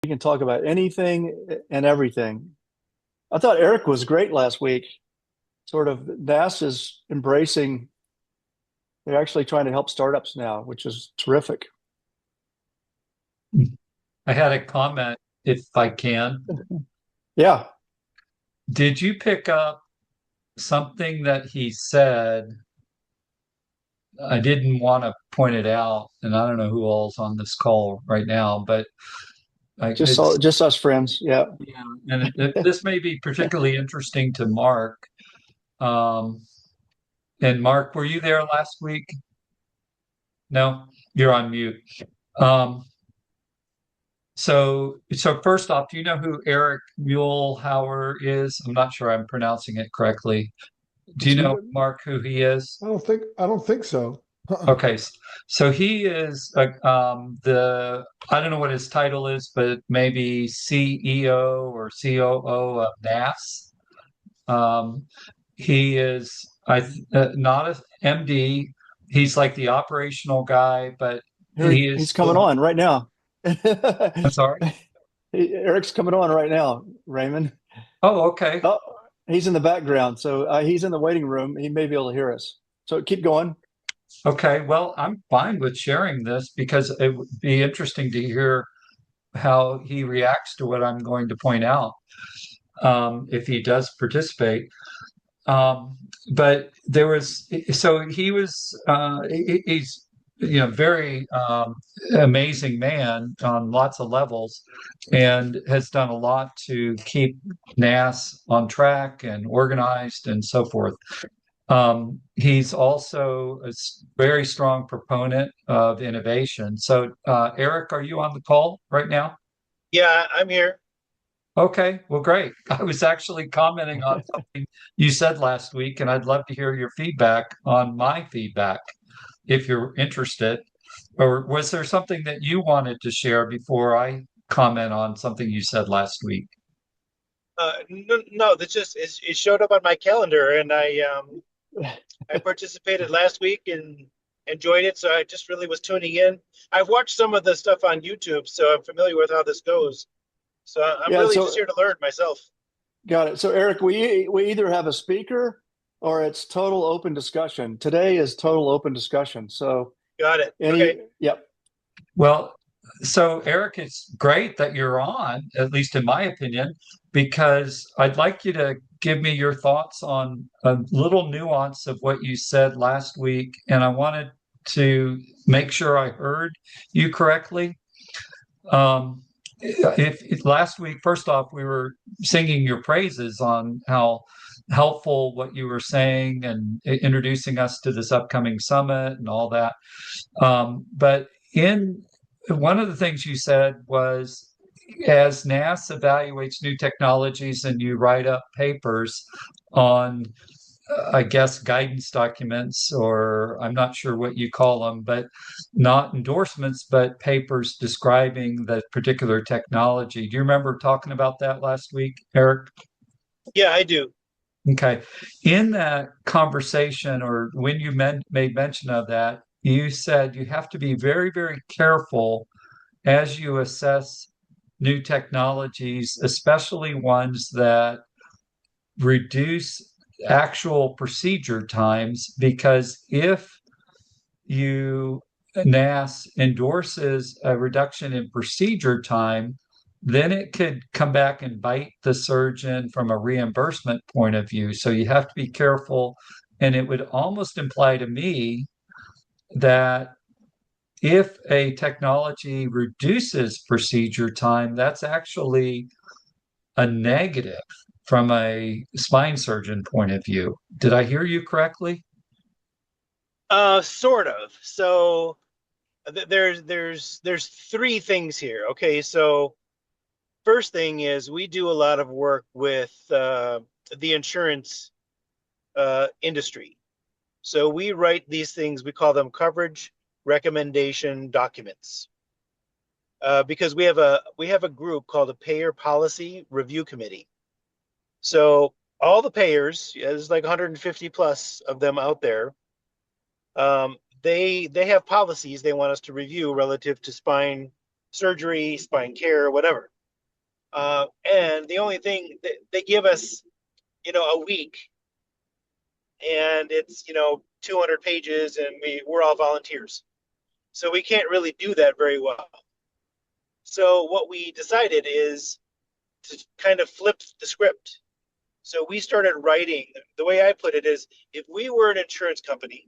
We can talk about anything and everything. I thought Eric was great last week. Sort of NASS is embracing, they're actually trying to help startups now, which is terrific. I had a comment, if I can. Yeah. Did you pick up something that he said? I didn't want to point it out, and I don't know who all's on this call right now, but it's Just us friends. Yeah. yeah, and this may be particularly interesting to Mark. Um, and Mark, were you there last week? No, you're on mute. Um, so first off, do you know who Eric Muehlbauer is? I'm not sure I'm pronouncing it correctly. Do you It's, know, Mark, who he is? I don't think so. Okay, so he is the I don't know what his title is, but maybe CEO or COO of NASS. Um, he is not a MD. He's like the operational guy, but he he's is. coming on right now. I'm sorry. Eric's coming on right now, Raymond. Oh, okay. Oh, he's in the background. So he's in the waiting room. He may be able to hear us. So keep going. Okay. Well, I'm fine with sharing this because it would be interesting to hear how he reacts to what I'm going to point out, if he does participate. Um, but there was, so he was, he's, very amazing man on lots of levels and has done a lot to keep NASS on track and organized and so forth. He's also a very strong proponent of innovation. So, Eric, are you on the call right now? Yeah, I'm here. Okay, well, great. I was actually commenting on something you said last week, and I'd love to hear your feedback on my feedback if you're interested. Or was there something that you wanted to share before I comment on something you said last week? No, that's just it showed up on my calendar, and I participated last week and enjoyed it. So I just really was tuning in. I've watched some of the stuff on YouTube, so I'm familiar with how this goes. So I'm Yeah. really So just here to learn myself. got it. So Eric, we either have a speaker or it's total open discussion. Today is total open discussion. So Got it. Okay. yep. Well, so Eric, it's great that you're on, at least in my opinion, because I'd like you to give me your thoughts on a little nuance of what you said last week. And I wanted to make sure I heard you correctly. If last week, first off, we were singing your praises on how helpful what you were saying and introducing us to this upcoming summit and all that. But in one of the things you said was, as NASS evaluates new technologies and you write up papers on, I guess, guidance documents, or I'm not sure what you call them, but not endorsements, but papers describing the particular technology. Do you remember talking about that last week, Eric? Yeah, I do. Okay. In that conversation, or when you made mention of that, you said you have to be very, very careful as you assess new technologies, especially ones that reduce actual procedure times, because if you NASS endorses a reduction in procedure time, then it could come back and bite the surgeon from a reimbursement point of view. So you have to be careful. And it would almost imply to me that if a technology reduces procedure time, that's actually a negative from a spine surgeon point of view. Did I hear you correctly? Sort of. So there's three things here. Okay, so first thing is we do a lot of work with the insurance industry. So we write these things, we call them coverage recommendation documents. Because we have a group called a payer policy review committee. So all the payers, there's like 150 plus of them out there. They have policies they want us to review relative to spine surgery, spine care, whatever. And the only thing that they give us, a week, and it's 200 pages, and we're all volunteers, so we can't really do that very well. So what we decided is to kind of flip the script. So we started writing. The way I put it is, if we were an insurance company,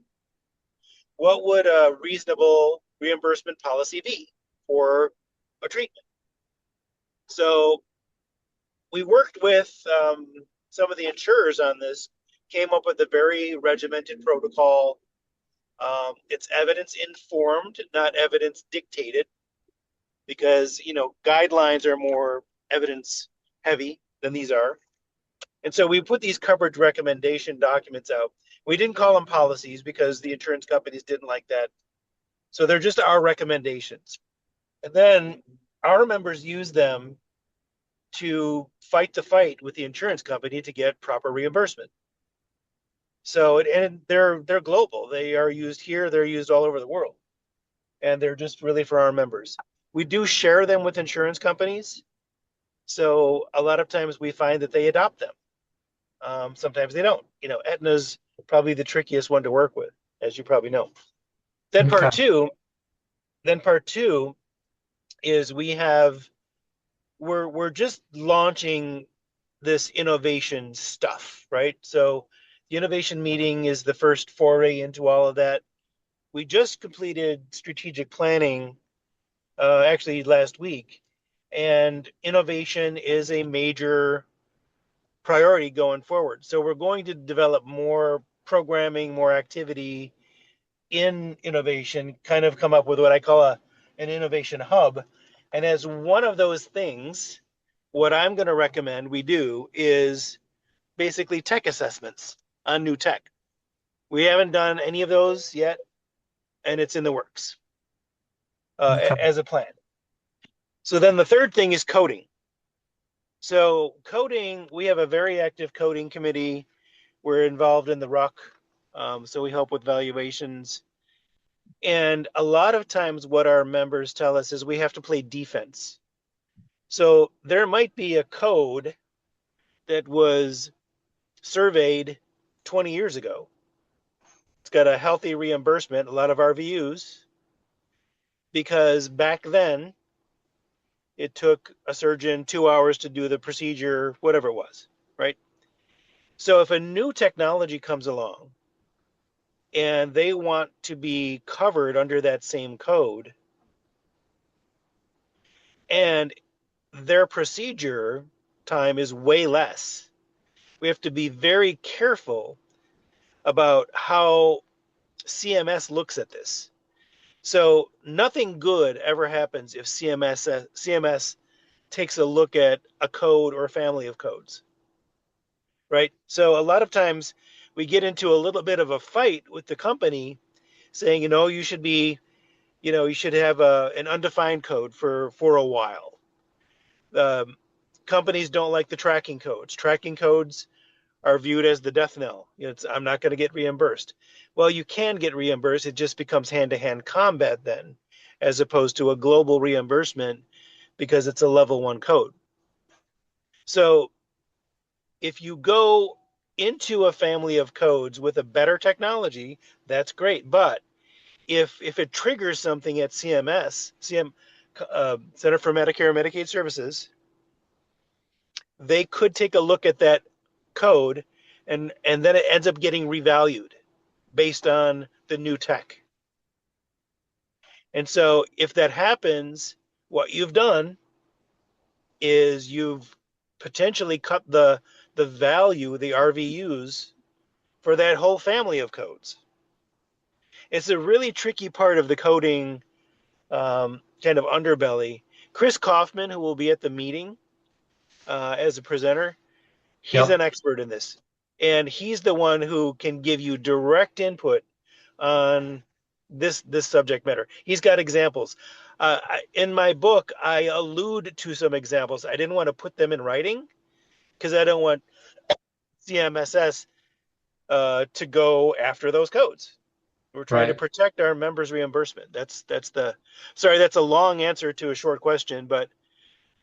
what would a reasonable reimbursement policy be for a treatment? So we worked with some of the insurers on this, came up with a very regimented protocol. It's evidence informed, not evidence dictated, because guidelines are more evidence heavy than these are. And so we put these coverage recommendation documents out. We didn't call them policies because the insurance companies didn't like that. So they're just our recommendations. And then our members use them to fight the fight with the insurance company to get proper reimbursement. So, and they're global. They are used here. They're used all over the world. And they're just really for our members. We do share them with insurance companies. So a lot of times we find that they adopt them. Sometimes they don't. Aetna's probably the trickiest one to work with, as you probably know. Then part two is we're just launching this innovation stuff, right? So the innovation meeting is the first foray into all of that. We just completed strategic planning actually last week, and innovation is a major priority going forward. So we're going to develop more programming, more activity in innovation, kind of come up with what I call an innovation hub. And as one of those things, what I'm going to recommend we do is basically tech assessments on new tech. We haven't done any of those yet, and it's in the works as a plan. So then the third thing is coding. So coding, we have a very active coding committee. We're involved in the RUC, so we help with valuations. And a lot of times what our members tell us is we have to play defense. So there might be a code that was surveyed 20 years ago. It's got a healthy reimbursement, a lot of RVUs, because back then it took a surgeon 2 hours to do the procedure, whatever it was, right? So if a new technology comes along and they want to be covered under that same code, and their procedure time is way less, we have to be very careful about how CMS looks at this. So nothing good ever happens if CMS takes a look at a code or a family of codes, right? So a lot of times we get into a little bit of a fight with the company saying, you should have an undefined code for a while. Companies don't like the tracking codes. Tracking codes are viewed as the death knell. I'm not going to get reimbursed. Well, you can get reimbursed. It just becomes hand-to-hand combat then, as opposed to a global reimbursement because it's a level 1 code. So if you go into a family of codes with a better technology, that's great. But if it triggers something at CMS, Center for Medicare and Medicaid Services, they could take a look at that code and then it ends up getting revalued based on the new tech. And so if that happens, what you've done is you've potentially cut the value, the RVUs, for that whole family of codes. It's a really tricky part of the coding kind of underbelly. Chris Kaufman, who will be at the meeting as a presenter, he's an expert in this. And he's the one who can give you direct input on this subject matter. He's got examples. In my book, I allude to some examples. I didn't want to put them in writing because I don't want CMSS to go after those codes. We're trying to protect our members' reimbursement. That's a long answer to a short question, but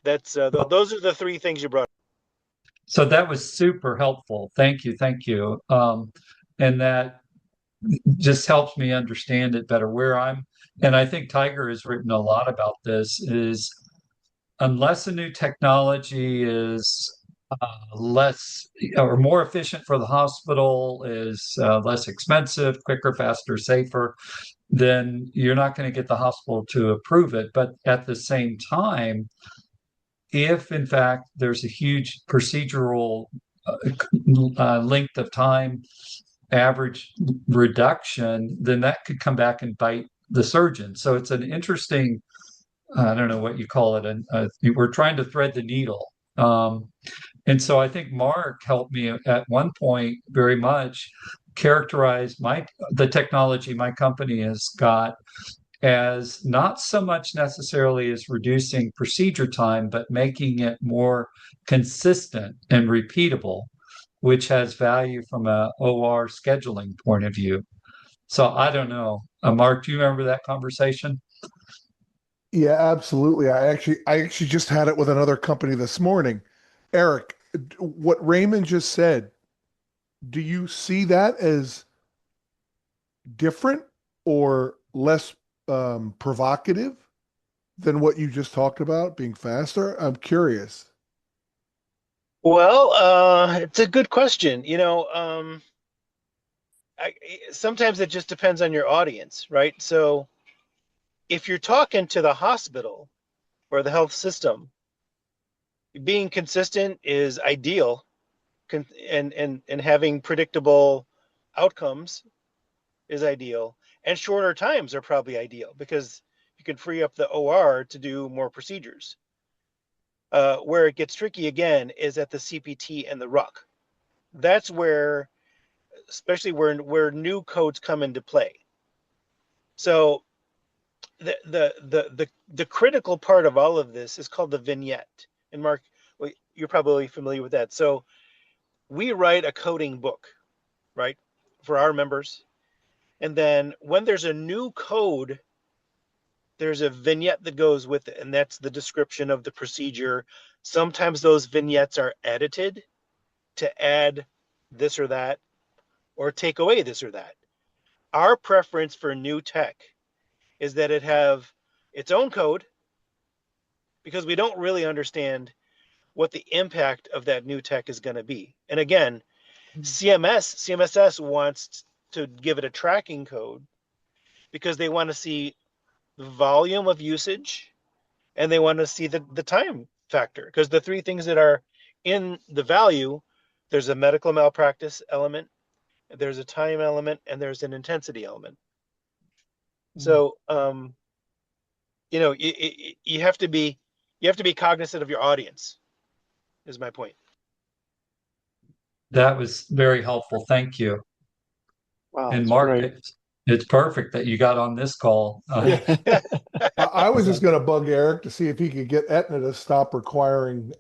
That's those are the three things you brought. So that was super helpful. Thank you. Thank you. And that just helps me understand it better and I think Tiger has written a lot about this, is unless a new technology is less or more efficient for the hospital, is less expensive, quicker, faster, safer, then you're not going to get the hospital to approve it. But at the same time, if in fact there's a huge procedural length of time average reduction, then that could come back and bite the surgeon. So it's an interesting, I don't know what you call it, we're trying to thread the needle. And so I think Mark helped me at one point very much characterize the technology my company has got as not so much necessarily as reducing procedure time, but making it more consistent and repeatable, which has value from a OR scheduling point of view. So I don't know. Mark, do you remember that conversation? Yeah, absolutely. I actually just had it with another company this morning. Eric, what Raymond just said, do you see that as different or less provocative than what you just talked about, being faster? I'm curious. Well, it's a good question. Sometimes it just depends on your audience, right? So if you're talking to the hospital or the health system, being consistent is ideal, and having predictable outcomes is ideal, and shorter times are probably ideal because you can free up the OR to do more procedures. Where it gets tricky again is at the CPT and the RUC. That's where, especially where new codes come into play. So the critical part of all of this is called the vignette. And Mark, well, you're probably familiar with that. So we write a coding book, right, for our members. And then when there's a new code, there's a vignette that goes with it, and that's the description of the procedure. Sometimes those vignettes are edited to add this or that, or take away this or that. Our preference for new tech is that it have its own code, because we don't really understand what the impact of that new tech is going to be. And again, CMSS wants to give it a tracking code because they want to see the volume of usage and they want to see the time factor, because the three things that are in the value, there's a medical malpractice element, there's a time element, and there's an intensity element. So you have to be cognizant of your audience, is my point. That was very helpful. Thank you. Wow, And that's Mark, great. it's perfect that you got on this call. I was just going to bug Eric to see if he could get Aetna to stop requiring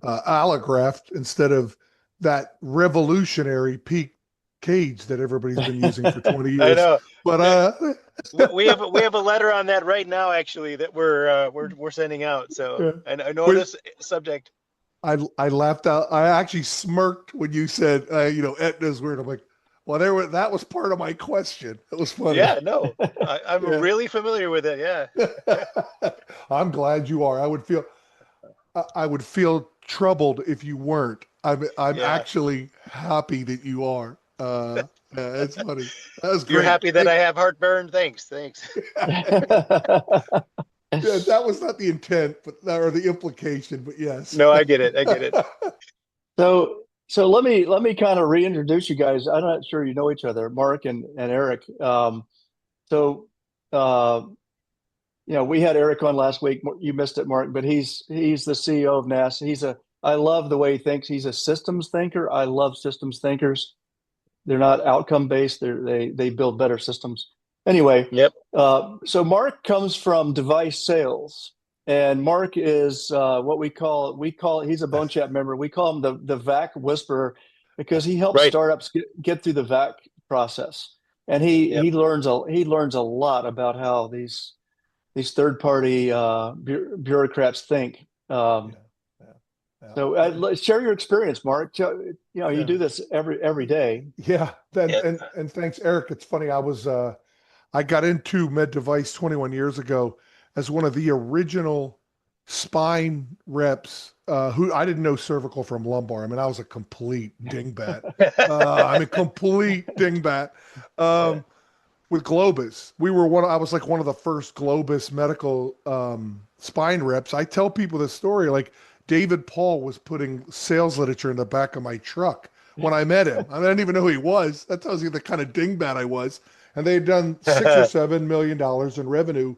allograft instead of that revolutionary peak cage that everybody's been using for 20 years. I know. But we have a letter on that right now, actually, that we're sending out. So Yeah. and I know this subject. I laughed out. I actually smirked when you said, Aetna's weird. I'm like, well, that was part of my question. It was funny. Yeah, no, I'm Yeah. really familiar with it. Yeah. I'm glad you are. I would feel troubled if you weren't. I'm Yeah. actually happy that you are. Yeah, it's funny. That was great. You're happy that I have heartburn? Thanks. Yeah, that was not the intent, or the implication, but yes. No, I get it. So let me kind of reintroduce you guys. I'm not sure you know each other, Mark and Eric. We had Eric on last week. You missed it, Mark, but he's the CEO of NASS. I love the way he thinks. He's a systems thinker. I love systems thinkers. They're not outcome based. They build better systems. Anyway, Yep. So Mark comes from device sales, and Mark is what we call he's a BoneChat member. We call him the VAC whisperer because he helps Right. startups get through the VAC process, and he learns a lot about how these these third party bureaucrats think. Yeah, yeah, yeah. So share your experience, Mark. You know, you Yeah. do this every day. Yeah, and thanks, Eric. It's funny. I got into med device 21 years ago as one of the original spine reps who I didn't know cervical from lumbar. I mean, I was a complete dingbat. I'm a complete dingbat. Yeah. With Globus, I was like one of the first Globus medical spine reps. I tell people this story, like David Paul was putting sales literature in the back of my truck when I met him. I didn't even know who he was. That tells you the kind of dingbat I was. And they had done $6 or $7 million in revenue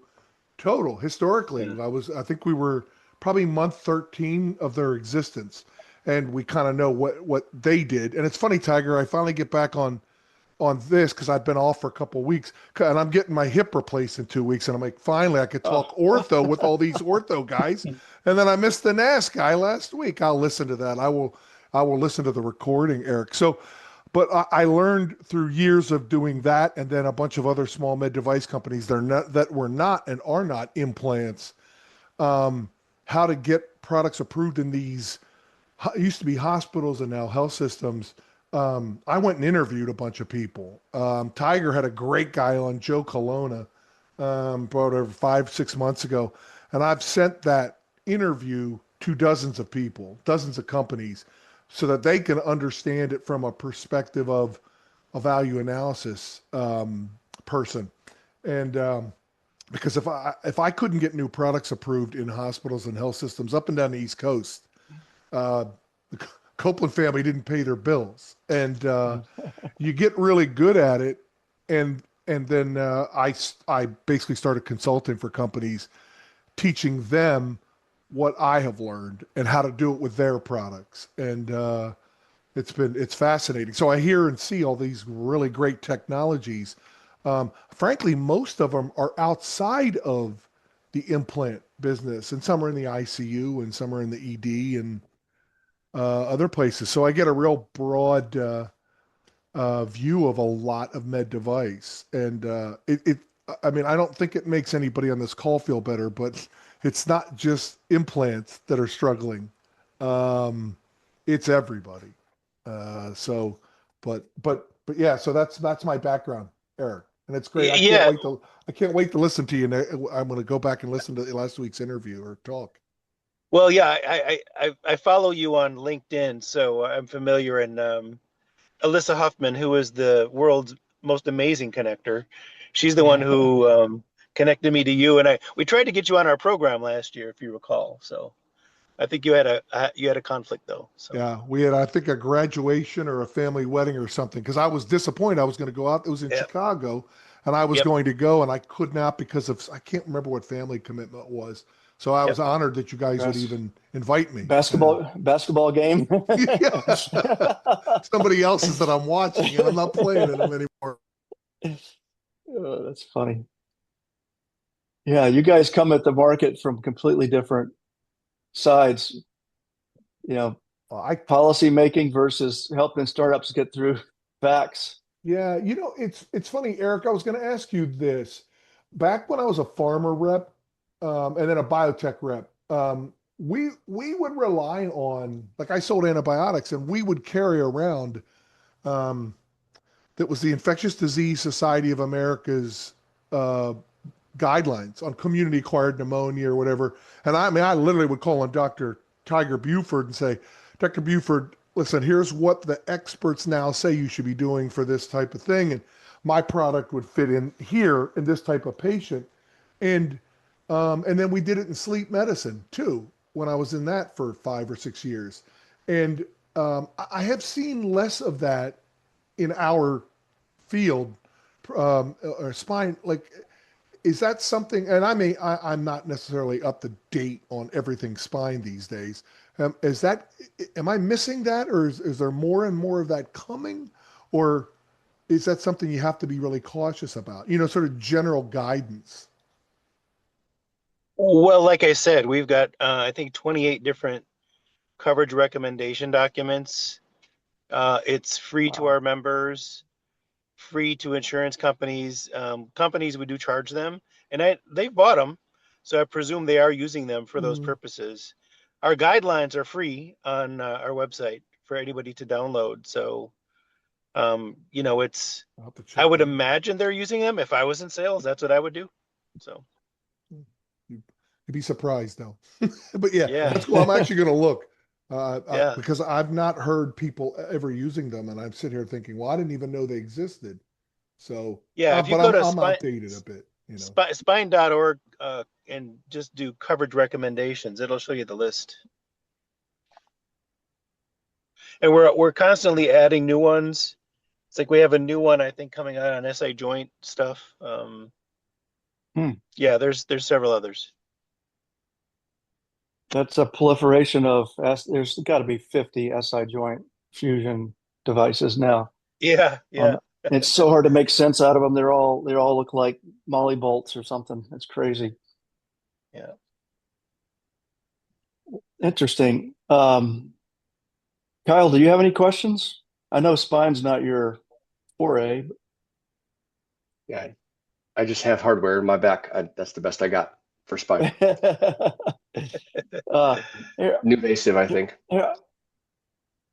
total historically. I think we were probably month 13 of their existence. And we kind of know what they did. And it's funny, Tiger, I finally get back on this because I've been off for a couple of weeks and I'm getting my hip replaced in 2 weeks. And I'm like, finally, I could talk ortho with all these ortho guys. And then I missed the NASS guy last week. I'll listen to that. I will listen to the recording, Eric. So, but I learned through years of doing that and then a bunch of other small med device companies that were not and are not implants, how to get products approved in these, it used to be hospitals and now health systems. I went and interviewed a bunch of people. Tiger had a great guy on, Joe Colonna, about over 5-6 months ago. And I've sent that interview to dozens of people, dozens of companies, so that they can understand it from a perspective of a value analysis person. And because if I couldn't get new products approved in hospitals and health systems up and down the East Coast, the Copeland family didn't pay their bills, and you get really good at it, and then I basically started consulting for companies, teaching them what I have learned and how to do it with their products, and it's fascinating. So I hear and see all these really great technologies. Frankly, most of them are outside of the implant business, and some are in the ICU, and some are in the ED, and other places. So I get a real broad view of a lot of med device. And I mean, I don't think it makes anybody on this call feel better, but it's not just implants that are struggling. It's everybody. So, but yeah, so that's my background, Eric. And it's great. Yeah. I can't wait to listen to you. I'm going to go back and listen to last week's interview or talk. Well, yeah, I follow you on LinkedIn, so I'm familiar. And Alyssa Huffman, who is the world's most amazing connector, she's the one who connected me to you, and we tried to get you on our program last year, if you recall. So I think you had a conflict though. So Yeah, we had, I think, a graduation or a family wedding or something because I was disappointed. I was going to go out. It was in yeah, Chicago, and I was yep, going to go, and I could not because of, I can't remember what family commitment was. So I was yep. honored that you guys would even invite me. Basketball game. Yeah. Somebody else's that I'm watching, and I'm not playing in them anymore. Oh, that's funny. Yeah, you guys come at the market from completely different sides. You know, I policy making versus helping startups get through facts. Yeah, it's funny, Eric. I was going to ask you this. Back when I was a pharma rep, and then a biotech rep, we would rely on, like, I sold antibiotics, and we would carry around, um, that was the Infectious Disease Society of America's uh, guidelines on community-acquired pneumonia or whatever. And I mean, I literally would call on Dr. Tiger Buford and say, Dr. Buford, listen, here's what the experts now say you should be doing for this type of thing. And my product would fit in here in this type of patient. And then we did it in sleep medicine too, when I was in that for 5 or 6 years. And I have seen less of that in our field, or spine. Like, is that something? And I'm not necessarily up to date on everything spine these days. Am I missing that, or is there more and more of that coming, or is that something you have to be really cautious about? Sort of general guidance. Well, like I said, we've got I think 28 different coverage recommendation documents. It's free to Wow. our members, free to insurance companies. Companies, we do charge them, and they've bought them. So I presume they are using them for those Mm. purposes. Our guidelines are free on our website for anybody to download. So, you know, it's, I'll have to I check would that out. imagine they're using them. If I was in sales, that's what I would do. So, You'd be surprised though. But yeah, yeah, that's cool. I'm actually going to look yeah. because I've not heard people ever using them, and I'm sitting here thinking, well, I didn't even know they existed. So, Yeah, if you but go to I'm outdated a bit, you know. spine.org and just do coverage recommendations, it'll show you the list. And we're constantly adding new ones. It's like we have a new one, I think, coming out on SI joint stuff. Yeah, there's several others. That's a proliferation of there's got to be 50 SI joint fusion devices now. Yeah, yeah. It's so hard to make sense out of them. They all look like Molly bolts or something. It's crazy. Yeah. Interesting. Kyle, do you have any questions? I know spine's not your foray. Yeah, I just have hardware in my back. That's the best I got for spine. Here, New Invasive, I think. here,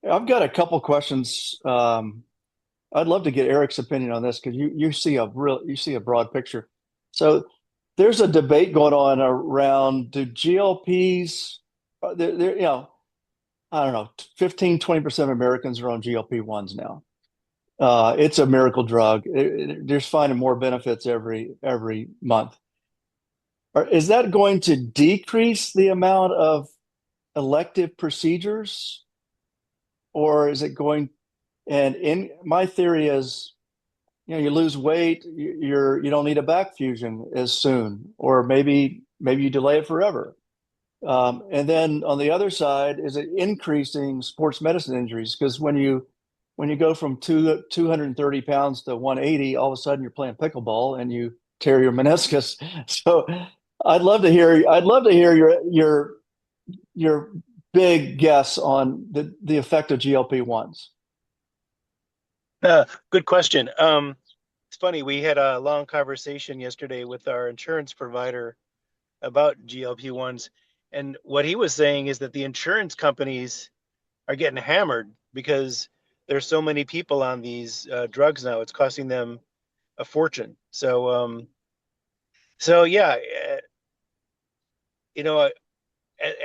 I've got a couple questions. I'd love to get Eric's opinion on this because you see a broad picture. So there's a debate going on around do GLPs, you know, I don't know, 15, 20% of Americans are on GLP-1s now. It's a miracle drug. They're finding more benefits every month. Is that going to decrease the amount of elective procedures, or is it going? And in my theory is, you know, you lose weight, you don't need a back fusion as soon, or maybe you delay it forever. And then on the other side, is it increasing sports medicine injuries? Because when you go from 230 pounds to 180, all of a sudden you're playing pickleball and you tear your meniscus. So I'd love to hear your big guess on the effect of GLP-1s. Good question. It's funny, we had a long conversation yesterday with our insurance provider about GLP-1s, and what he was saying is that the insurance companies are getting hammered because there's so many people on these drugs now. It's costing them a fortune. So, so yeah, you know,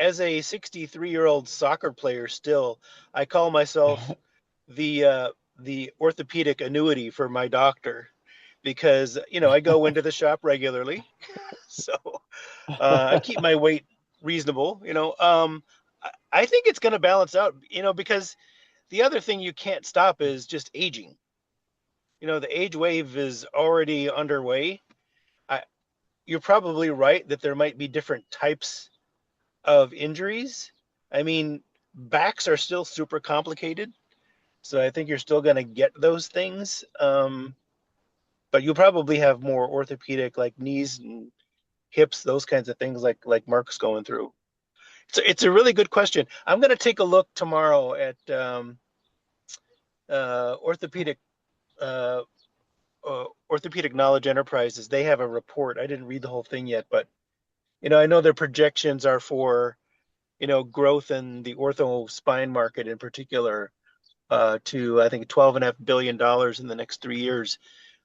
as a 63-year-old soccer player, still, I call myself the orthopedic annuity for my doctor because you know I go into the shop regularly, so I keep my weight reasonable. You know, I think it's going to balance out. You know, because the other thing you can't stop is just aging. You know, the age wave is already underway. I, you're probably right that there might be different types of injuries. I mean, backs are still super complicated, so I think you're still going to get those things. But you'll probably have more orthopedic, like knees and hips, those kinds of things, like Mark's going through. It's a really good question. I'm going to take a look tomorrow at orthopedic uh, orthopedic knowledge enterprises. They have a report. I didn't read the whole thing yet, but you know, I know their projections are for, you know, growth in the ortho spine market in particular, to I think $12.5 billion in the next 3 years.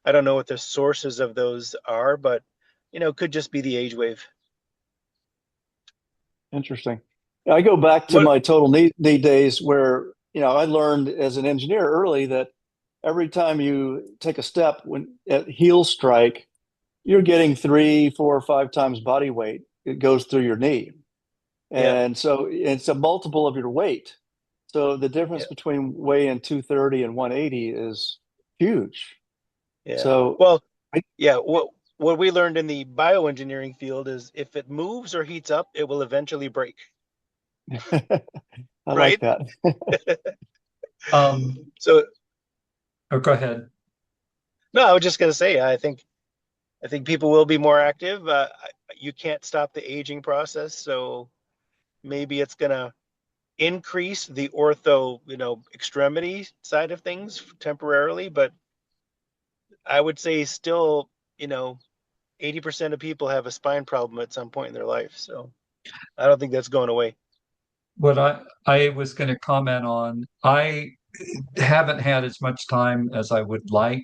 I don't know what the sources of those are, but you know, it could just be the age wave. Interesting. I go back to What? my total knee days where, you know, I learned as an engineer early that every time you take a step when at heel strike, you're getting 3, 4, or 5 times body weight. It goes through your knee. Yeah, And so it's a multiple of your weight. So the difference yeah, between weighing 230 and 180 is huge. yeah. So Well, I, yeah. What we learned in the bioengineering field is if it moves or heats up, it will eventually break. I like Right? that. So Oh, go ahead. no, I was just gonna say, I think people will be more active. You can't stop the aging process, so maybe it's gonna increase the ortho, you know, extremity side of things temporarily, but I would say still, you know, 80% of people have a spine problem at some point in their life. So I don't think that's going away. What I was going to comment on, I haven't had as much time as I would like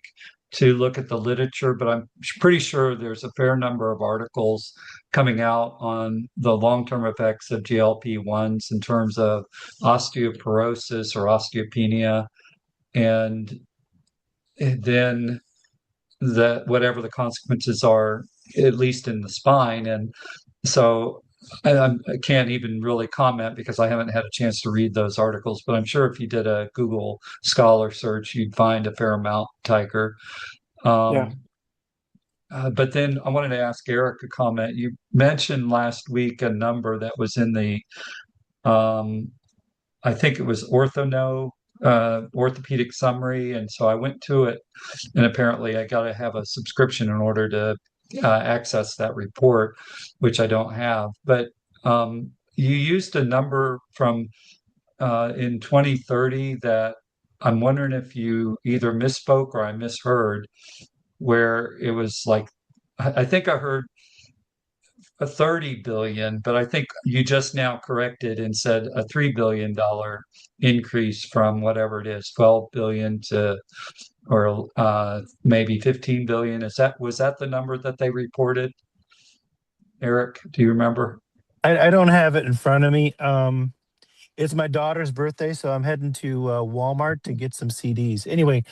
to look at the literature, but I'm pretty sure there's a fair number of articles coming out on the long-term effects of GLP-1s in terms of osteoporosis or osteopenia, and then whatever the consequences are, at least in the spine. And so I can't even really comment because I haven't had a chance to read those articles, but I'm sure if you did a Google Scholar search, you'd find a fair amount, Tiger. Yeah. But then I wanted to ask Eric a comment. You mentioned last week a number that was in the, I think it was orthopedic summary. And so I went to it, and apparently I got to have a subscription in order to access that report, which I don't have. But you used a number from in 2030 that I'm wondering if you either misspoke or I misheard, where it was like, I think I heard a 30 billion, but I think you just now corrected and said a $3 billion increase from whatever it is, 12 billion to, or maybe 15 billion. Was that the number that they reported? Eric, do you remember? I don't have it in front of me. It's my daughter's birthday, so I'm heading to Walmart to get some CDs. Anyway,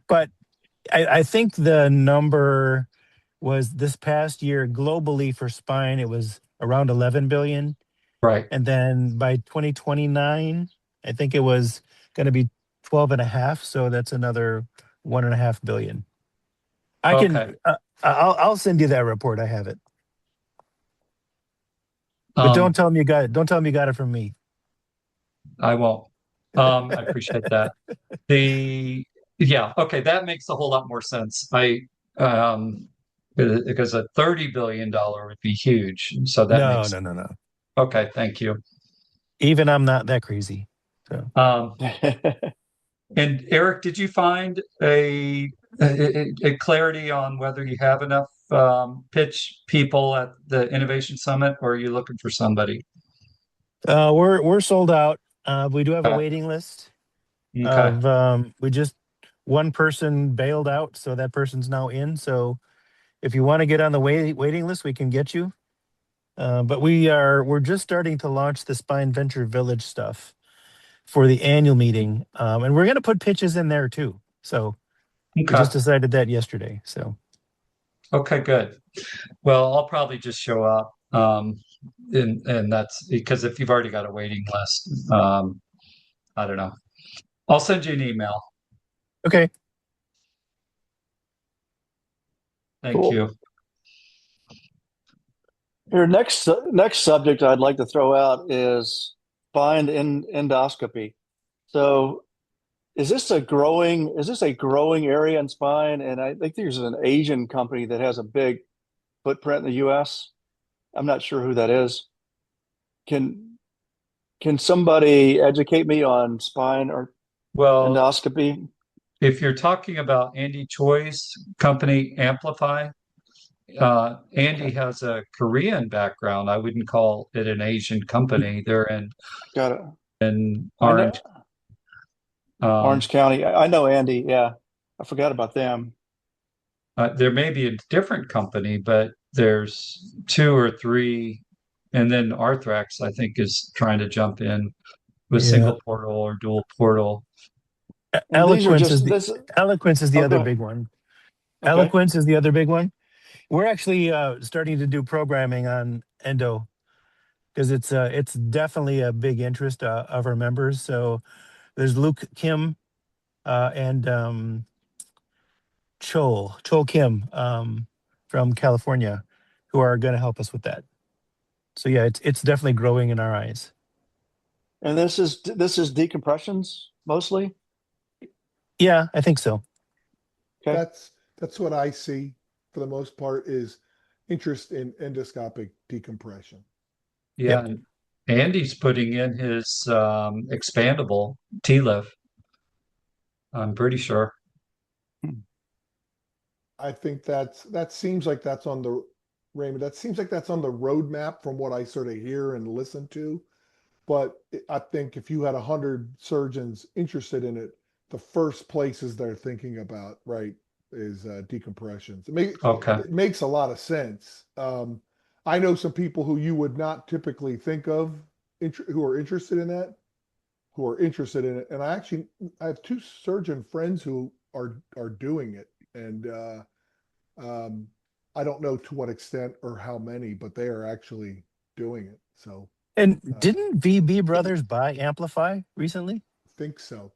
but I think the number was this past year globally for spine, it was around 11 billion. Right. And then by 2029, I think it was going to be 12 and a half. So that's another 1.5 billion. Okay. I'll send you that report. I have it. But don't tell me you got it. Don't tell me you got it from me. I won't. I appreciate that. Yeah, okay, that makes a whole lot more sense. Because a $30 billion would be huge. So that makes No. Okay, thank you. Even I'm not that crazy. So and Eric, did you find a clarity on whether you have enough pitch people at the Innovation Summit, or are you looking for somebody? we're sold out. We do have a waiting list Okay. of one person bailed out, so that person's now in. So if you want to get on the waiting list, we can get you. But we're just starting to launch the Spine Venture Village stuff for the annual meeting, and we're going to put pitches in there too. So we just decided that yesterday. So okay, good. Well, I'll probably just show up, and that's because if you've already got a waiting list, I don't know. I'll send you an email. Okay. Thank you. Your next subject I'd like to throw out is spine endoscopy. So is this a growing area in spine? And I think there's an Asian company that has a big footprint in the US. I'm not sure who that is. Can somebody educate me on spine or endoscopy? If you're talking about Andy Choi's company, Amplify, Andy has a Korean background. I wouldn't call it an Asian company. They're in Orange. Orange County. I know Andy. Yeah, I forgot about them. There may be a different company, but there's 2 or 3, and then Arthrex, I think, is trying to jump in with single portal or dual portal. Eloquence is the other big one. Okay. Eloquence is the other big one. We're actually starting to do programming on endo because it's definitely a big interest of our members. So there's Luke Kim and Chol Kim from California who are going to help us with that. So yeah, it's definitely growing in our eyes. And this is decompressions mostly? Yeah, I think so. Okay. That's what I see for the most part is interest in endoscopic decompression. Yeah, and Andy's putting in his expandable TLIF. I'm pretty sure. I think that seems like that's on the Raymond. That seems like that's on the roadmap from what I sort of hear and listen to. But I think if you had 100 surgeons interested in it, the first places they're thinking about, right, is decompressions. Okay. It makes a lot of sense. I know some people who you would not typically think of who are interested in that, who are interested in it. And I have two surgeon friends who are doing it, and um, I don't know to what extent or how many, but they are actually doing it. So And I didn't VB Brothers buy Amplify recently? think so.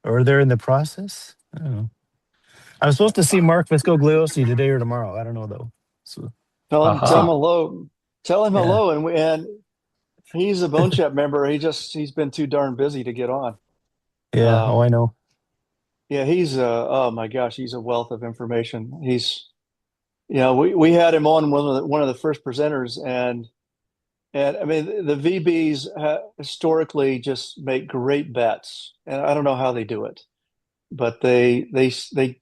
Or they're in the process? I don't know. I'm supposed to see Mark Viscogliosi today or tomorrow. I don't know though. So Tell him Aha. hello. Tell him yeah, hello, and he's a BoneChat member. He's been too darn busy to get on. yeah. Oh, Um, I know. yeah, he's oh my gosh, he's a wealth of information. We had him on one of the first presenters, and I mean the VBs historically just make great bets, and I don't know how they do it, but they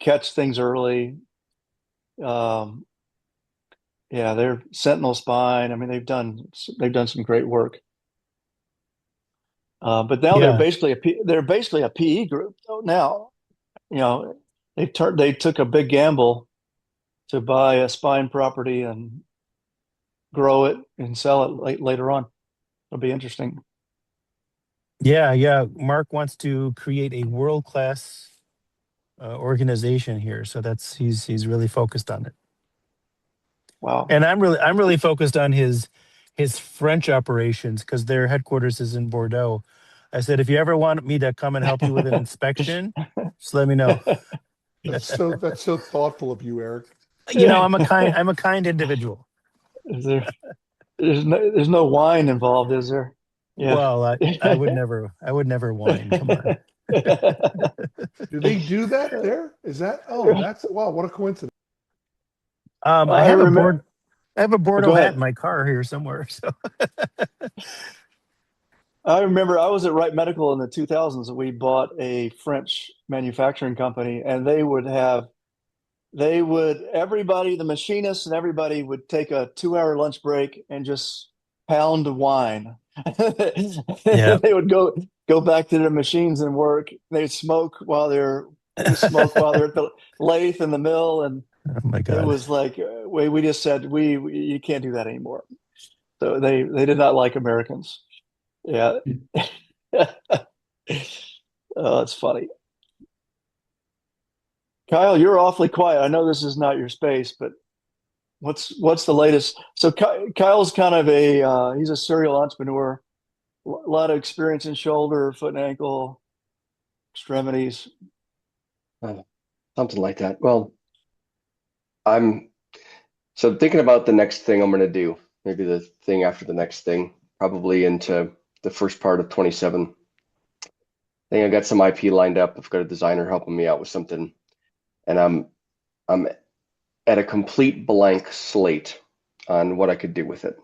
catch things early. Um, yeah, they're Sentinel Spine. I mean, they've done some great work. But now Yeah, they're basically a PE group. So now, you know, they took a big gamble to buy a spine property and grow it and sell it later on. It'll be interesting. yeah. Mark wants to create a world-class organization here, so he's really focused on it. Wow. And I'm really focused on his French operations because their headquarters is in Bordeaux. I said, if you ever want me to come and help you with an inspection, just let me know. That's so thoughtful of you, Eric. I'm a kind individual. Is there, there's no wine involved, is there? Yeah. Well, I would never whine. Come on. Do they do that there? Is that? Oh, that's wow! What a coincidence. I I have a remember. board. I have a Bordeaux Go hat in ahead. my car here somewhere. So I remember I was at Wright Medical in the 2000s, and we bought a French manufacturing company, and everybody, the machinists and everybody would take a 2 hour lunch break and just pound wine. yeah. They would go back to their machines and work. They'd smoke while they're at the lathe in the mill, and Oh my it God. was like we just said you can't do that anymore. So they did not like Americans. Yeah. Oh, it's funny. Kyle, you're awfully quiet. I know this is not your space, but what's the latest? So Kyle's kind of he's a serial entrepreneur, a lot of experience in shoulder, foot and ankle, extremities. Uh, Something like that. Well, I'm thinking about the next thing I'm going to do, maybe the thing after the next thing, probably into the first part of 27. I think I got some IP lined up. I've got a designer helping me out with something, and I'm at a complete blank slate on what I could do with it.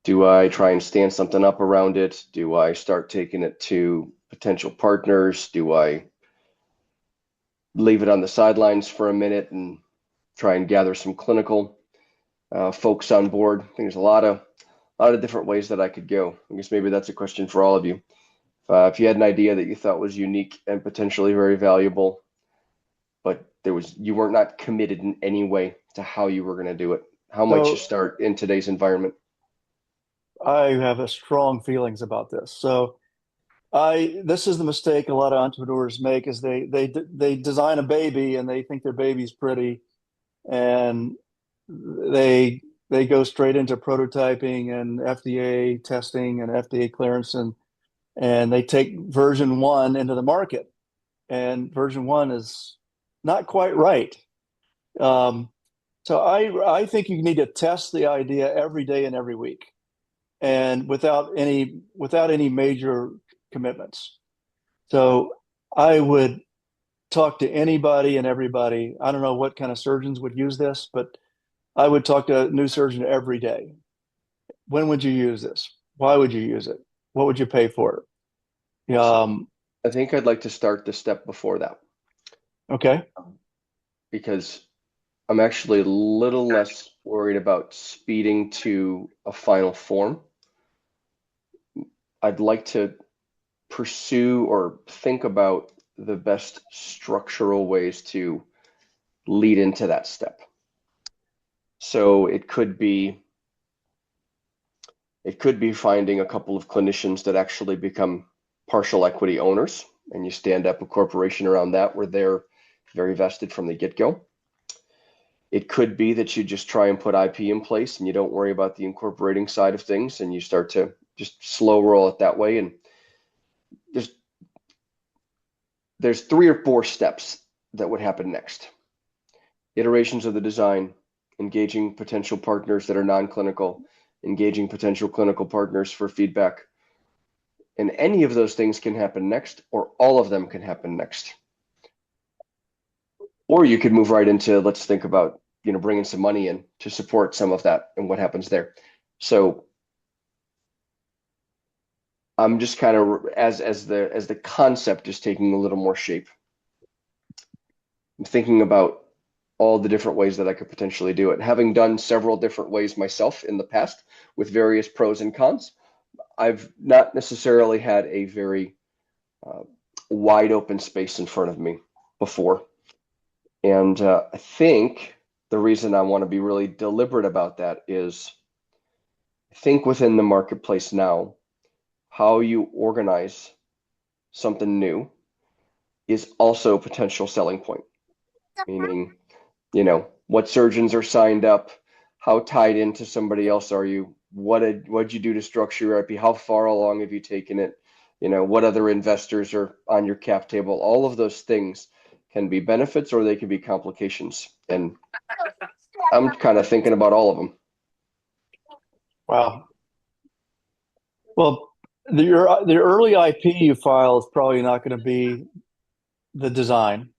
Do I try and stand something up around it? Do I start taking it to potential partners? Do I leave it on the sidelines for a minute and try and gather some clinical folks on board? I think there's a lot of different ways that I could go. I guess maybe that's a question for all of you. If you had an idea that you thought was unique and potentially very valuable, but you were not committed in any way to how you were going to do it, how might you So start in today's environment? I have a strong feelings about this. So this is the mistake a lot of entrepreneurs make is they design a baby and they think their baby's pretty, and they go straight into prototyping and FDA testing and FDA clearance, and they take version one into the market, and version one is not quite right. Um, so I think you need to test the idea every day and every week, and without any major commitments. So I would talk to anybody and everybody. I don't know what kind of surgeons would use this, but I would talk to a new surgeon every day. When would you use this? Why would you use it? What would you pay for it? I think I'd like to start the step before that, Okay. because I'm actually a little less worried about speeding to a final form. I'd like to pursue or think about the best structural ways to lead into that step. So it could be finding a couple of clinicians that actually become partial equity owners, and you stand up a corporation around that where they're very vested from the get-go. It could be that you just try and put IP in place and you don't worry about the incorporating side of things, and you start to just slow roll it that way. And there's 3 or 4 steps that would happen next. Iterations of the design, engaging potential partners that are non-clinical, engaging potential clinical partners for feedback. And any of those things can happen next, or all of them can happen next. Or you could move right into, let's think about, bringing some money in to support some of that and what happens there. So I'm just kind of, as the concept is taking a little more shape, I'm thinking about all the different ways that I could potentially do it. Having done several different ways myself in the past with various pros and cons, I've not necessarily had a very wide open space in front of me before. And I think the reason I want to be really deliberate about that is, I think within the marketplace now, how you organize something new is also a potential selling point. Meaning, what surgeons are signed up, how tied into somebody else are you, what'd you do to structure your IP, how far along have you taken it, what other investors are on your cap table. All of those things can be benefits or they can be complications. And I'm kind of thinking about all of them. Wow. Well, the early IP you file is probably not going to be the design.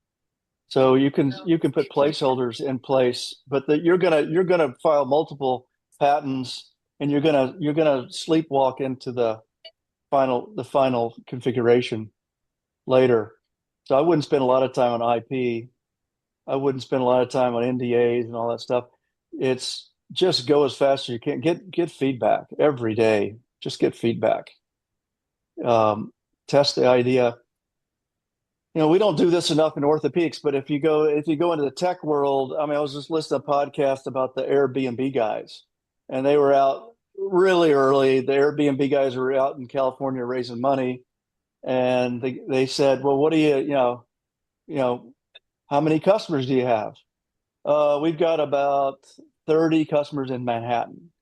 So you can put placeholders in place, but you're gonna file multiple patents, and you're gonna sleepwalk into the final configuration later. So I wouldn't spend a lot of time on IP. I wouldn't spend a lot of time on NDAs and all that stuff. It's just go as fast as you can. Get feedback every day. Just get feedback. Test the idea. We don't do this enough in orthopedics, but if you go into the tech world, I was just listening to a podcast about the Airbnb guys, and they were out really early. The Airbnb guys were out in California raising money, and they said, "Well, what do how many customers do you have?" We've got about 30 customers in Manhattan.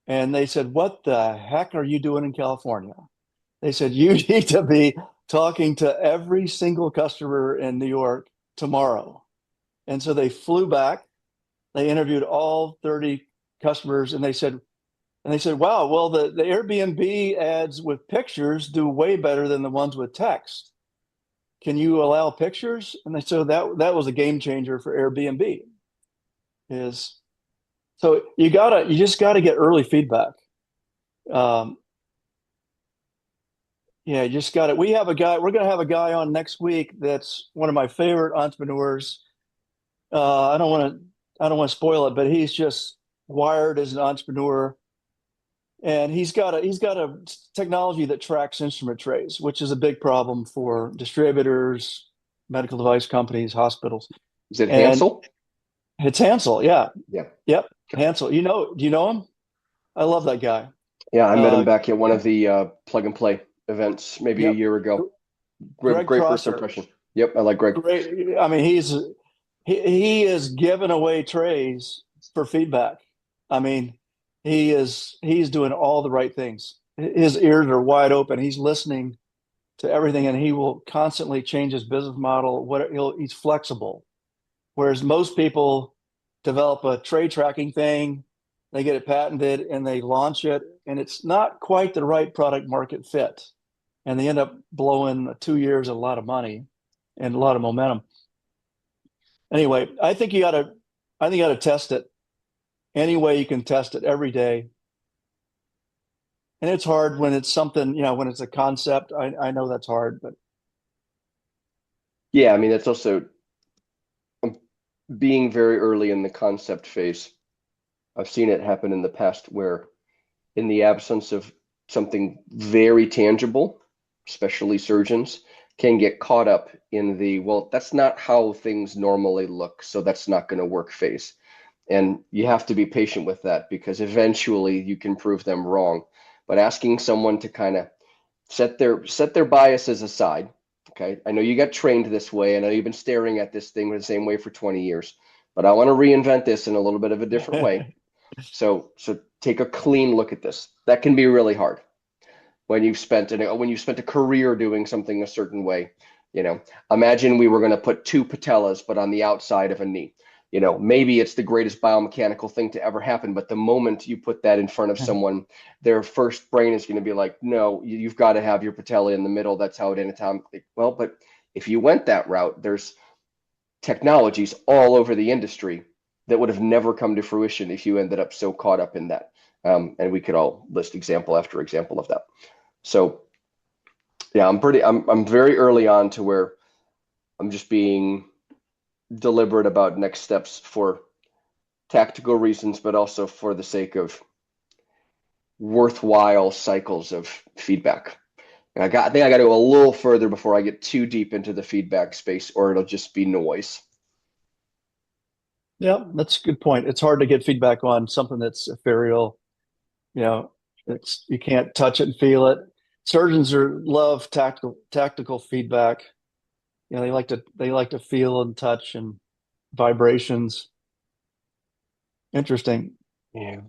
And they said, "What the heck are you doing in California?" They said, "You need to be talking to every single customer in New York tomorrow." And so they flew back. They interviewed all 30 customers, and they said, "Wow, well, the Airbnb ads with pictures do way better than the ones with text. Can you allow pictures?" And so that was a game changer for Airbnb. So you just gotta get early feedback. Yeah, you just got it. We're going to have a guy on next week that's one of my favorite entrepreneurs. I don't want to spoil it, but he's just wired as an entrepreneur, and he's got a technology that tracks instrument trays, which is a big problem for distributors, medical device companies, hospitals. Is it Hansel? It's Hansel, yeah. Yeah. Yep, Hansel. Do you know him? I love that guy. Yeah, I met him back at one of the plug and play events maybe a year ago. Great first impression. Yep, I like Greg. Great. He is giving away trays for feedback. He's doing all the right things. His ears are wide open. He's listening to everything, and he will constantly change his business model. He's flexible. Whereas most people develop a tray tracking thing, they get it patented, and they launch it, and it's not quite the right product market fit. And they end up blowing 2 years a lot of money and a lot of momentum. Anyway, I think you got to test it any way you can test it every day. And it's hard when it's something, when it's a concept. I know that's hard, but yeah, that's also, being very early in the concept phase, I've seen it happen in the past where in the absence of something very tangible, especially surgeons can get caught up in the, well, that's not how things normally look, so that's not going to work phase. And you have to be patient with that because eventually you can prove them wrong. But asking someone to kind of set their biases aside. Okay, I know you got trained this way. I know you've been staring at this thing the same way for 20 years, but I want to reinvent this in a little bit of a different way. So take a clean look at this. That can be really hard when you've spent a career doing something a certain way. You know, imagine we were going to put two patellas, but on the outside of a knee. You know, maybe it's the greatest biomechanical thing to ever happen, but the moment you put that in front of someone, their first brain is going to be like, no, you've got to have your patella in the middle. That's how it anatomically. Well, but if you went that route, there's technologies all over the industry that would have never come to fruition if you ended up so caught up in that. And we could all list example after example of that. So yeah, I'm very early on to where I'm just being deliberate about next steps for tactical reasons, but also for the sake of worthwhile cycles of feedback. And I think I got to go a little further before I get too deep into the feedback space, or it'll just be noise. Yeah, that's a good point. It's hard to get feedback on something that's ethereal. You know, you can't touch it and feel it. Surgeons love tactical feedback. You know, they like to feel and touch and vibrations. Interesting. Yeah.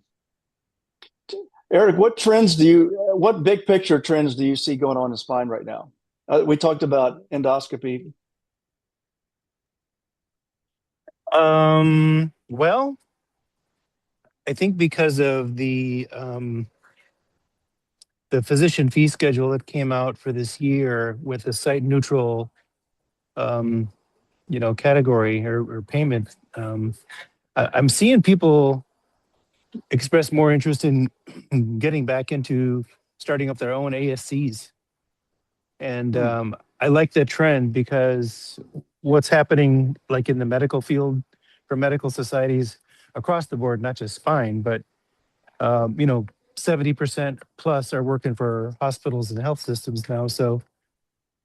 Eric, what big picture trends do you see going on in spine right now? We talked about endoscopy. Well, I think because of the physician fee schedule that came out for this year with the site neutral, category or payment, I'm seeing people express more interest in getting back into starting up their own ASCs. And I like that trend because what's happening like in the medical field for medical societies across the board, not just spine, but 70% plus are working for hospitals and health systems now. So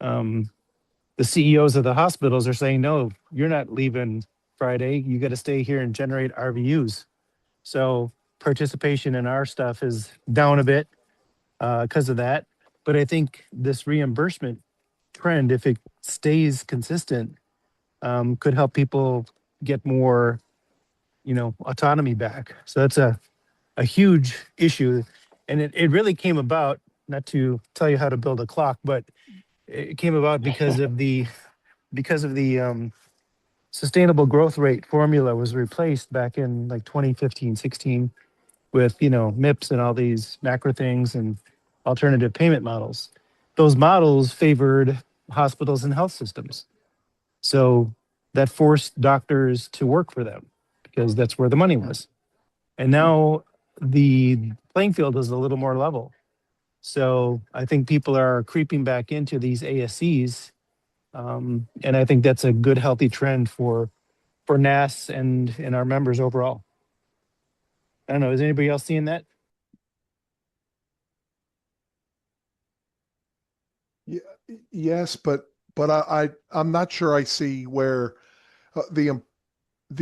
the CEOs of the hospitals are saying, no, you're not leaving Friday. You got to stay here and generate RVUs. So participation in our stuff is down a bit because of that. But I think this reimbursement trend, if it stays consistent, could help people get more, autonomy back. So that's a huge issue. And it really came about, not to tell you how to build a clock, but it came about because of the sustainable growth rate formula was replaced back in like 2015, 16 with, MIPS and all these macro things and alternative payment models. Those models favored hospitals and health systems. So that forced doctors to work for them because that's where the money was. And now the playing field is a little more level. So I think people are creeping back into these ASCs. And I think that's a good, healthy trend for NASS and our members overall. I don't know. Is anybody else seeing that? Yeah, yes, but I'm not sure I see where the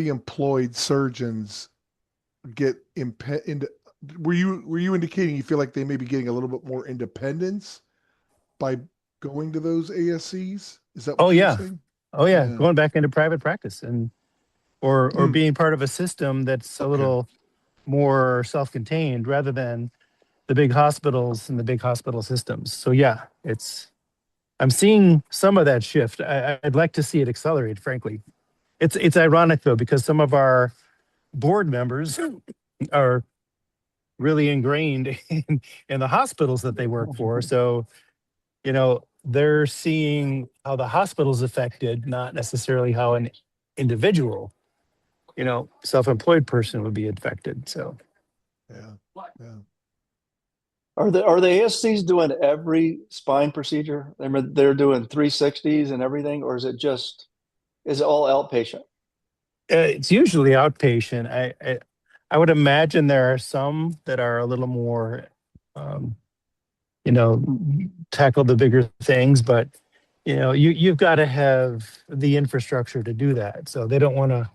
employed surgeons get into. Were you indicating you feel like they may be getting a little bit more independence by going to those ASCs? Is that what you're saying? Oh yeah, going back into private practice or being part of a system that's a little more self-contained rather than the big hospitals and the big hospital systems. So yeah, I'm seeing some of that shift. I'd like to see it accelerate, frankly. It's ironic though, because some of our board members are really ingrained in the hospitals that they work for. So, they're seeing how the hospital's affected, not necessarily how an individual, self-employed person would be affected. So yeah. Are the ASCs doing every spine procedure? I mean, they're doing 360s and everything, or is it all outpatient? It's usually outpatient. I would imagine there are some that are a little more, um, tackle the bigger things, but you've got to have the infrastructure to do that. So they don't want to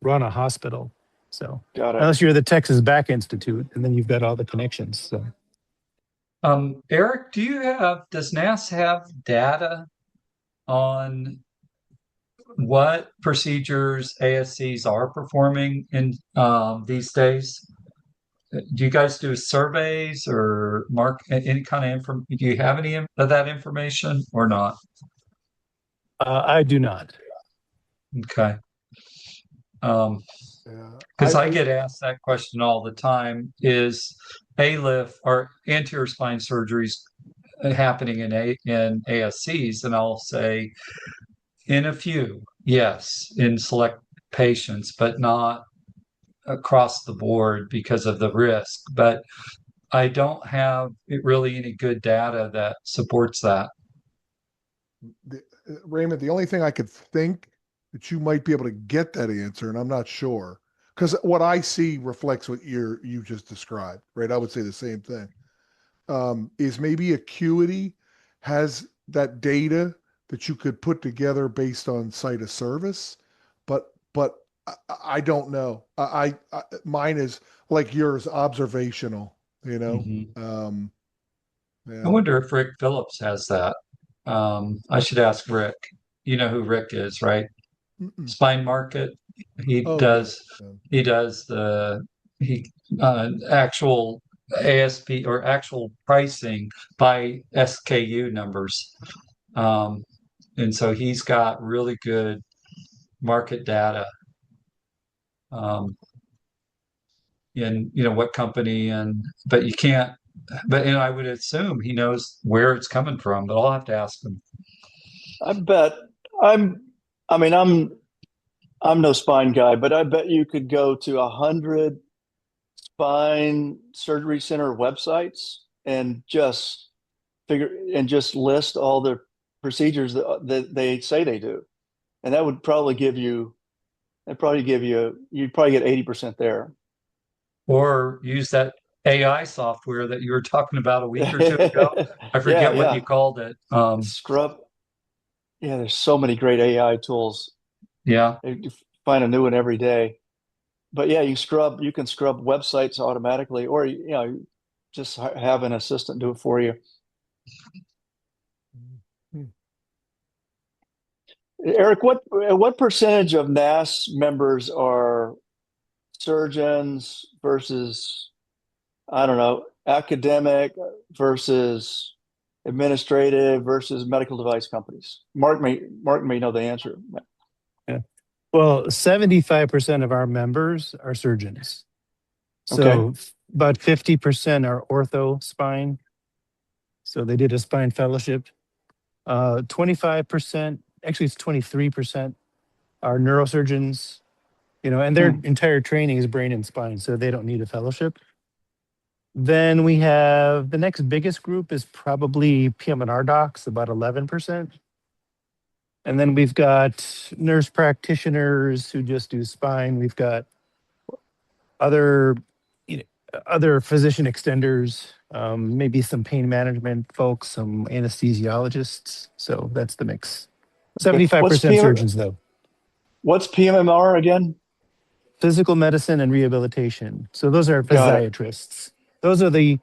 run a hospital. So Got it. unless you're the Texas Back Institute, and then you've got all the connections. So Eric, does NASS have data on what procedures ASCs are performing in these days? Do you guys do surveys or mark any kind of information? Do you have any of that information or not? I do not. Okay. Yeah. Because I get asked that question all the time: is ALIF or anterior spine surgeries happening in ASCs? And I'll say, in a few, yes, in select patients, but not across the board because of the risk. But I don't have really any good data that supports that. Raymond, the only thing I could think that you might be able to get that answer, and I'm not sure, because what I see reflects what you just described, right? I would say the same thing. Is maybe Acuity has that data that you could put together based on site of service, but I don't know. Mine is like yours, observational. Mm-hmm. Yeah. I wonder if Rick Phillips has that. I should ask Rick. You know who Rick is, right? Mm-mm. Spine Market. He Oh, does. yeah. He does the actual ASP or actual pricing by SKU numbers, and so he's got really good market data. In what company, but you can't. But I would assume he knows where it's coming from, but I'll have to ask him. I bet I'm. I mean, I'm no spine guy, but I bet you could go to 100 spine surgery center websites and just list all the procedures that they say they do, and that would probably give you. You'd probably get 80% there. Or use that AI software that you were talking about a week or two ago. I forget what you called it. Scrub. Yeah, there's so many great AI tools. Yeah. You find a new one every day. But yeah, you can scrub websites automatically, or just have an assistant do it for you. Eric, what percentage of NASS members are surgeons versus, I don't know, academic versus administrative versus medical device companies? Mark may know the answer. Yeah. Well, 75% of our members are surgeons. So Okay. about 50% are ortho spine. So they did a spine fellowship. 25%, actually it's 23% are neurosurgeons, and their entire training is brain and spine, so they don't need a fellowship. Then we have the next biggest group is probably PM&R docs, about 11%. And then we've got nurse practitioners who just do spine. We've got other physician extenders, maybe some pain management folks, some anesthesiologists. So that's the mix. 75% surgeons, though. What's PMMR again? Physical medicine and rehabilitation. So those are physiatrists. Those are the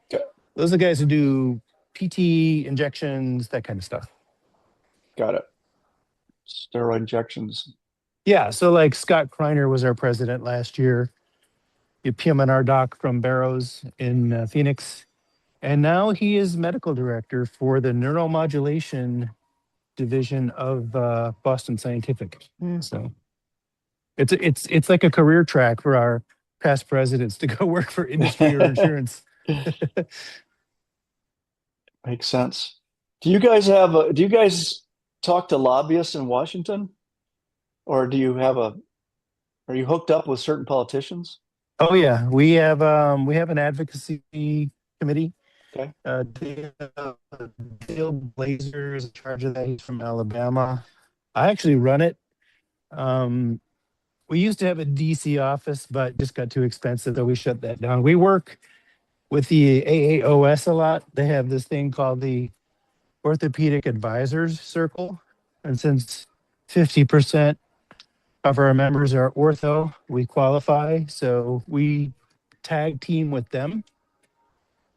guys who do PT injections, that kind of stuff. Got it. Steroid injections. Yeah. So like Scott Kreiner was our president last year, a PM&R doc from Barrows in Phoenix. And now he is medical director for the neuromodulation division of Boston Scientific. So it's like a career track for our past presidents to go work for industry or insurance. Makes sense. Do you guys talk to lobbyists in Washington, or are you hooked up with certain politicians? Oh yeah, we have an advocacy committee. Okay. Dale Blazer is in charge of that. He's from Alabama. I actually run it. We used to have a DC office, but just got too expensive, so we shut that down. We work with the AAOS a lot. They have this thing called the Orthopedic Advisors Circle. And since 50% of our members are ortho, we qualify. So we tag team with them.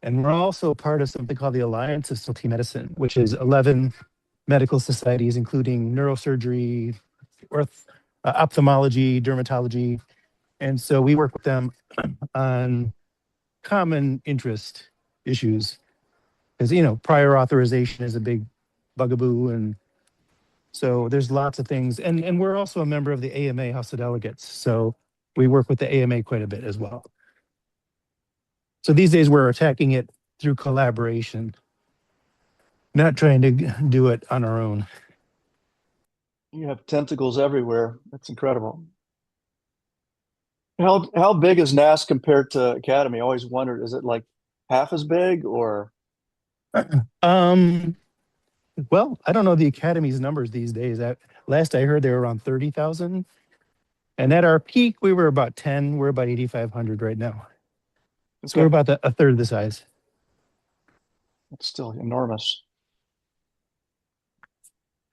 And we're also part of something called the Alliance of Specialty Medicine, which is 11 medical societies, including neurosurgery, ophthalmology, dermatology. And so we work with them on common interest issues. Because, prior authorization is a big bugaboo. And so there's lots of things. And we're also a member of the AMA House of Delegates. So we work with the AMA quite a bit as well. So these days we're attacking it through collaboration, not trying to do it on our own. You have tentacles everywhere. That's incredible. How big is NASS compared to Academy? I always wondered, is it like half as big or? Well, I don't know the Academy's numbers these days. Last I heard they were around 30,000. And at our peak, we were about 10. We're about 8,500 right now. So we're about a third the size. It's still enormous.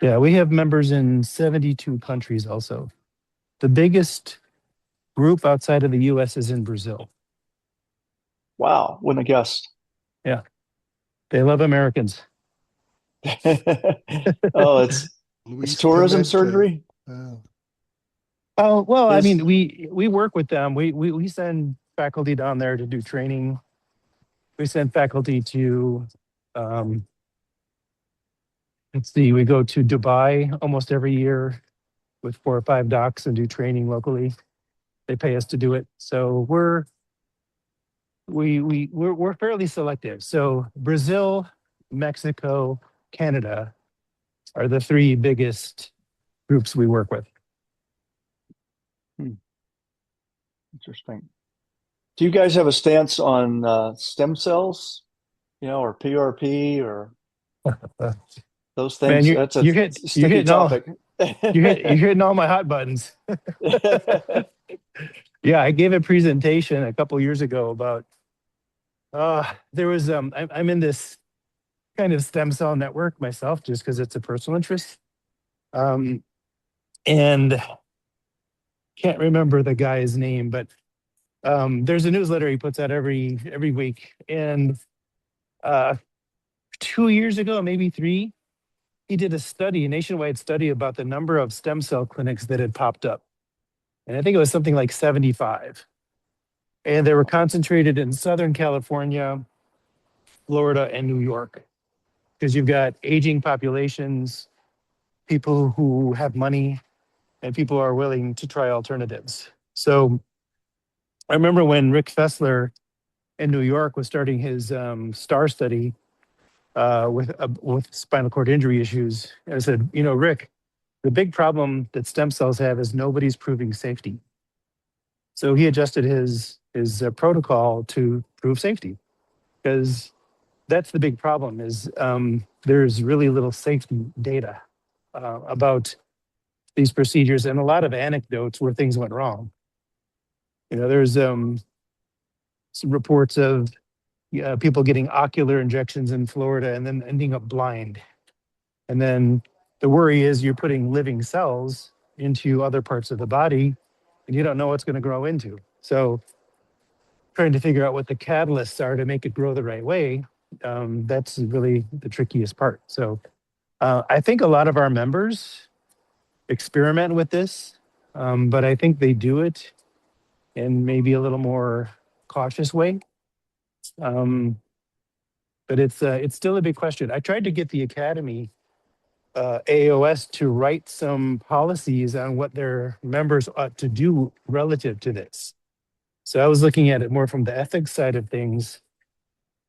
Yeah, we have members in 72 countries also. The biggest group outside of the US is in Brazil. Wow, wouldn't have guessed. Yeah, they love Americans. Oh, it's tourism surgery? Oh, well, I mean, we work with them. We send faculty down there to do training. We send faculty to, let's see, we go to Dubai almost every year with 4 or 5 docs and do training locally. They pay us to do it. So we're fairly selective. So Brazil, Mexico, Canada are the 3 biggest groups we work with. Interesting. Do you guys have a stance on stem cells, or PRP or those things? Man, That's a sticky topic. You're hitting all my hot buttons. Yeah, I gave a presentation a couple years ago about there was I'm in this kind of stem cell network myself just because it's a personal interest. And can't remember the guy's name, but there's a newsletter he puts out every week. And 2 years ago, maybe 3, he did a nationwide study about the number of stem cell clinics that had popped up. And I think it was something like 75. And they were concentrated in Southern California, Florida, and New York. Because you've got aging populations, people who have money, and people who are willing to try alternatives. So I remember when Rick Fessler in New York was starting his STAR study with spinal cord injury issues. And I said, Rick, the big problem that stem cells have is nobody's proving safety. So he adjusted his protocol to prove safety, because that's the big problem is there's really little safety data about these procedures and a lot of anecdotes where things went wrong. There's some reports of people getting ocular injections in Florida and then ending up blind. And then the worry is you're putting living cells into other parts of the body and you don't know what's going to grow into. So trying to figure out what the catalysts are to make it grow the right way, that's really the trickiest part. So I think a lot of our members experiment with this, but I think they do it in maybe a little more cautious way. But it's still a big question. I tried to get the Academy, AOS, to write some policies on what their members ought to do relative to this. So I was looking at it more from the ethics side of things,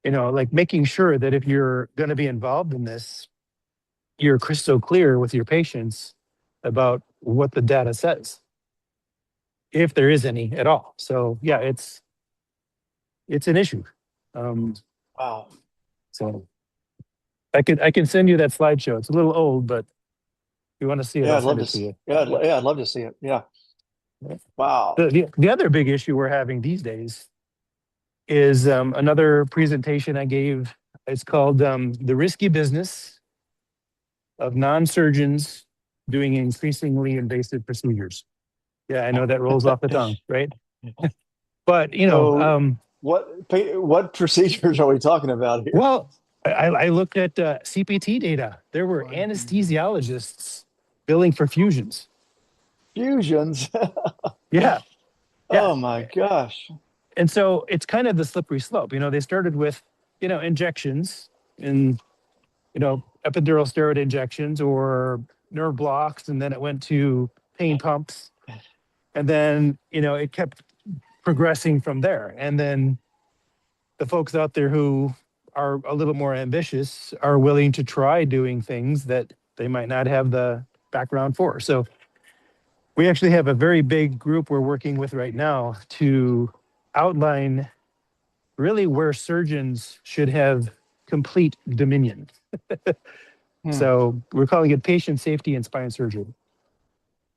like making sure that if you're going to be involved in this, you're crystal clear with your patients about what the data says, if there is any at all. So yeah, it's an issue. Wow. So I can send you that slideshow. It's a little old, but if you want to see it, Yeah, I'll I'd love send to it to see you. Yeah, I'd love to see it. Yeah. Wow. The other big issue we're having these days is another presentation I gave. It's called The Risky Business of Non-Surgeons Doing Increasingly Invasive Procedures. Yeah, I know that rolls off the tongue, right? But, So what procedures are we talking about here? well, I looked at CPT data. There were anesthesiologists billing for fusions. Fusions. Yeah. Yeah. Oh my gosh. And so it's kind of the slippery slope. They started with, injections and, epidural steroid injections or nerve blocks. And then it went to pain pumps. And then, it kept progressing from there. And then the folks out there who are a little more ambitious are willing to try doing things that they might not have the background for. So we actually have a very big group we're working with right now to outline really where surgeons should have complete dominion. So we're calling it patient safety in spine surgery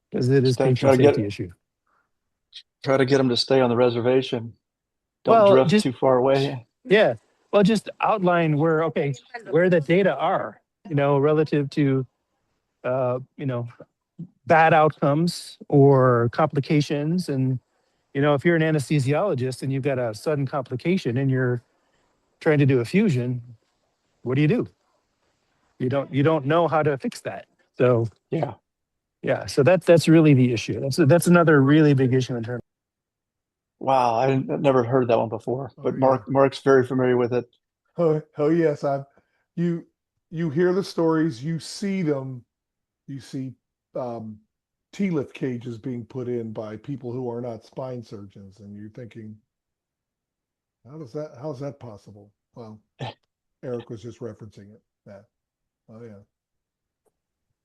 because it is patient safety issue. Try to get them to stay on the reservation. Don't drift too far away. Yeah. Well, just outline where the data are, relative to, bad outcomes or complications. And, if you're an anesthesiologist and you've got a sudden complication and you're trying to do a fusion, what do? You don't know how to fix that. So yeah. So that's really the issue. That's another really big issue in terms. Wow, I've never heard that one before, but Mark's very familiar with it. Oh yes, you hear the stories, you see them, you see T-lift cages being put in by people who are not spine surgeons, and you're thinking, how's that possible? Well, Eric was just referencing it. Yeah. Oh yeah.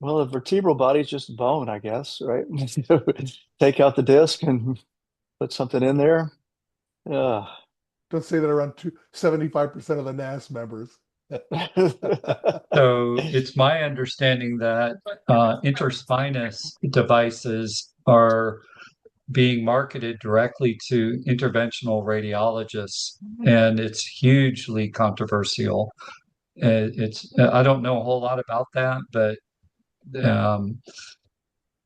Well, the vertebral body is just bone, I guess, right? Take out the disc and put something in there. Don't say that around 75% of the NASS members. So it's my understanding that interspinous devices are being marketed directly to interventional radiologists, and it's hugely controversial. I don't know a whole lot about that, but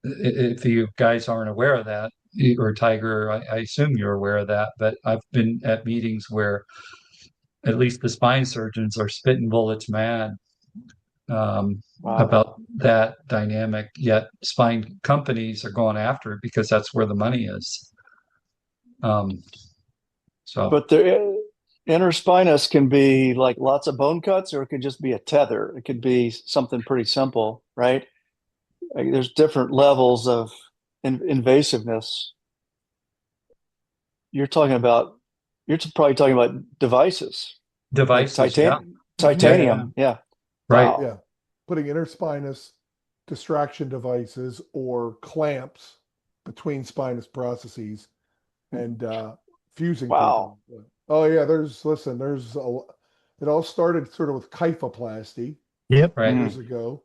if you guys aren't aware of that, or Tiger, I assume you're aware of that, but I've been at meetings where at least the spine surgeons are spitting bullets mad about that dynamic, yet spine companies are going after it because that's where the money is. But the interspinous can be like lots of bone cuts, or it could just be a tether. It could be something pretty simple, right? Like, there's different levels of invasiveness. You're probably talking about devices. Devices, like titanium. Yeah. Right. Wow. Yeah. Putting interspinous distraction devices or clamps between spinous processes and fusing. Wow. People. Oh yeah, it all started sort of with kyphoplasty years ago,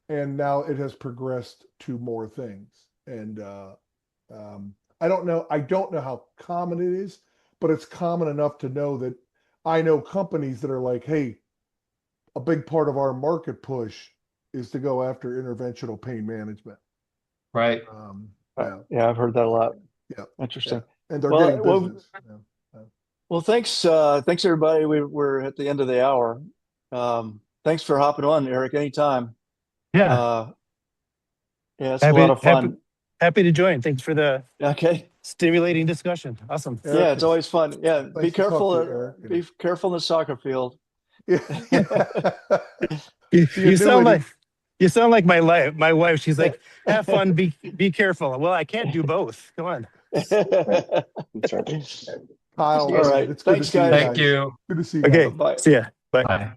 and now it has progressed to more things. And I don't know how common it is, but it's common enough to know that I know companies that are like, hey, a big part of our market push is to go after interventional pain management. Right. Yeah, I've heard that a lot. Yeah. Interesting. Yeah. And they're getting business. Well, thanks everybody. We're at the end of the hour. Thanks for hopping on, Eric, anytime. Yeah. It's a lot of fun. Happy to join. Thanks for the stimulating discussion. Awesome. Eric, yeah, it's always fun. Yeah, nice be careful. Be careful in the soccer field. You sound like my wife. She's like, have fun, be careful. Well, I can't do both. Come on. Kyle, all right. Thanks, guys. Thank you. Good to see you. Okay. Bye. See ya. Bye. Bye.